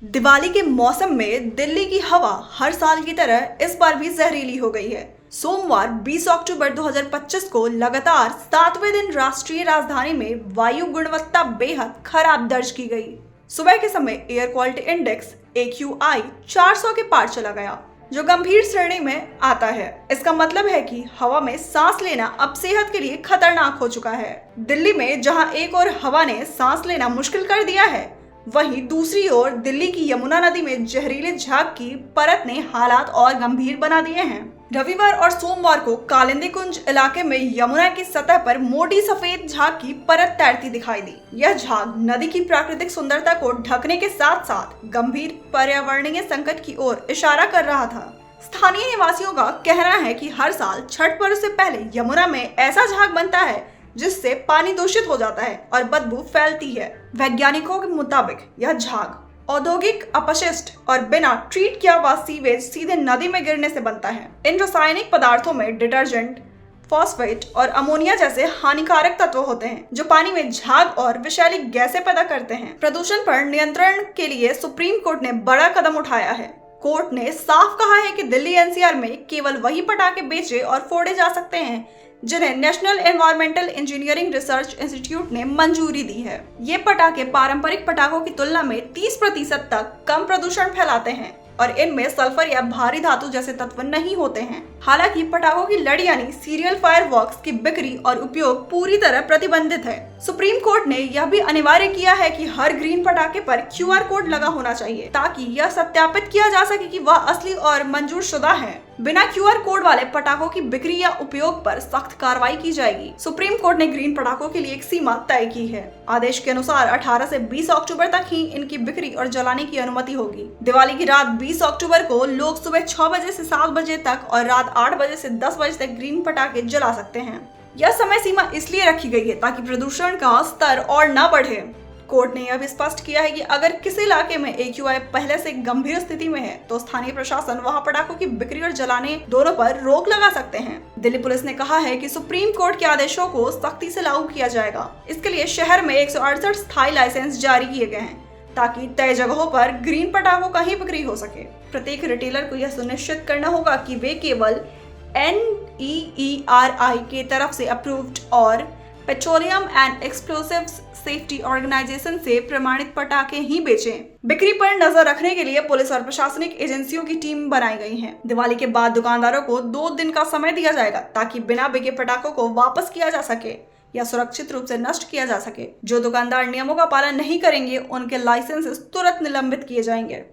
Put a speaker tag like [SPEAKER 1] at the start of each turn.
[SPEAKER 1] दिवाली के मौसम में दिल्ली की हवा हर साल की तरह इस बार भी जहरीली हो गई है। सोमवार 20 अक्टूबर 2025 को लगातार 7वें दिन राष्ट्रीय राजधानी में वायु गुणवत्ता बेहद खराब दर्ज की गई। सुबह के समय एयर क्वालिटी इंडेक्स AQI 400 के पार चला गया, जो गंभीर श्रेणी में आता है। इसका मतलब है कि हवा में सांस लेना अब सेहत के लिए खतरनाक हो चुका है। दिल्ली में जहां एक और हवा ने सांस लेना मुश्किल कर दिया है, वहीं दूसरी ओर दिल्ली की यमुना नदी में जहरीले झाग की परत ने हालात और गंभीर बना दिए हैं। रविवार और सोमवार को कालिंदी कुंज इलाके में यमुना की सतह पर मोटी सफेद झाग की परत तैरती दिखाई दी। यह झाग नदी की प्राकृतिक सुंदरता को ढकने के साथ साथ गंभीर पर्यावरणीय संकट की ओर इशारा कर रहा था। स्थानीय निवासियों का कहना है कि हर साल छठ पर्व से पहले यमुना में ऐसा झाग बनता है जिससे पानी दूषित हो जाता है और बदबू फैलती है। वैज्ञानिकों के मुताबिक यह झाग औद्योगिक अपशिष्ट और बिना ट्रीट किया हुआ सीवेज सीधे नदी में गिरने से बनता है। इन रासायनिक पदार्थों में डिटर्जेंट, फॉस्फेट और अमोनिया जैसे हानिकारक तत्व होते हैं, जो पानी में झाग और विषैली गैसें पैदा करते हैं। प्रदूषण पर नियंत्रण के लिए सुप्रीम कोर्ट ने बड़ा कदम उठाया है। कोर्ट ने साफ कहा है कि दिल्ली NCR में केवल वही पटाखे बेचे और फोड़े जा सकते हैं जिन्हें national environmental engineering research institute ने मंजूरी दी है। ये पटाखे पारंपरिक पटाखों की तुलना में 30% तक कम प्रदूषण फैलाते हैं और इनमें सल्फर या भारी धातु जैसे तत्व नहीं होते हैं। हालांकि पटाखों की लड़ यानी सीरियल फायरवर्क्स की बिक्री और उपयोग पूरी तरह प्रतिबंधित है। सुप्रीम कोर्ट ने यह भी अनिवार्य किया है कि हर ग्रीन पटाखे पर QR कोड लगा होना चाहिए, ताकि यह सत्यापित किया जा सके कि वह असली और मंजूर शुदा है। बिना QR कोड वाले पटाखों की बिक्री या उपयोग पर सख्त कार्रवाई की जाएगी। सुप्रीम कोर्ट ने ग्रीन पटाखों के लिए एक सीमा तय की है। आदेश के अनुसार 18 से 20 अक्टूबर तक ही इनकी बिक्री और जलाने की अनुमति होगी। दिवाली की रात 20 अक्टूबर को लोग सुबह 6 बजे से 7 बजे तक और रात 8 बजे से 10 बजे तक ग्रीन पटाखे जला सकते हैं। यह समय सीमा इसलिए रखी गई है ताकि प्रदूषण का स्तर और न बढ़े। कोर्ट ने यह भी स्पष्ट किया है कि अगर किसी इलाके में AQI पहले से गंभीर स्थिति में है तो स्थानीय प्रशासन वहां पटाखों की बिक्री और जलाने दोनों पर रोक लगा सकते हैं। दिल्ली पुलिस ने कहा है कि सुप्रीम कोर्ट के आदेशों को सख्ती से लागू किया जाएगा। इसके लिए शहर में 168 स्थायी लाइसेंस जारी किए गए हैं ताकि तय जगहों पर ग्रीन पटाखों का ही बिक्री हो सके। प्रत्येक रिटेलर को यह सुनिश्चित करना होगा कि वे केवल NEERI के तरफ से अप्रूव्ड और petroleum and explosives safety organisation से प्रमाणित पटाखे ही बेचें। बिक्री पर नजर रखने के लिए पुलिस और प्रशासनिक एजेंसियों की टीम बनाई गई है। दिवाली के बाद दुकानदारों को 2 दिन का समय दिया जाएगा ताकि बिना बिके पटाखों को वापस किया जा सके या सुरक्षित रूप से नष्ट किया जा सके। जो दुकानदार नियमों का पालन नहीं करेंगे, उनके लाइसेंस तुरंत निलंबित किए जाएंगे।